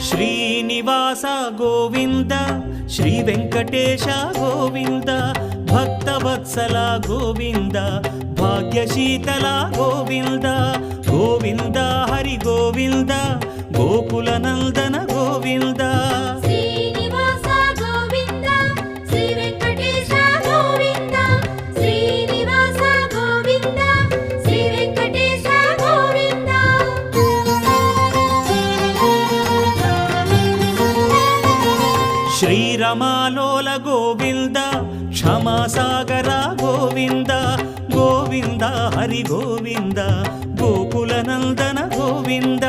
Srinivasa Govinda Shri Venkatesha Govinda Bhaktavatsala Govinda భాగ్యశీతల Govinda Govinda Hari Govinda Gokula Nandana Govinda Srinivasa Govinda Shri Venkatesha Govinda Srinivasa Govinda Shri Venkatesha Govinda శ్రీరమాలోల Govinda క్షమాసాగర Govinda Govinda Hari Govinda Gokula Nandana Govinda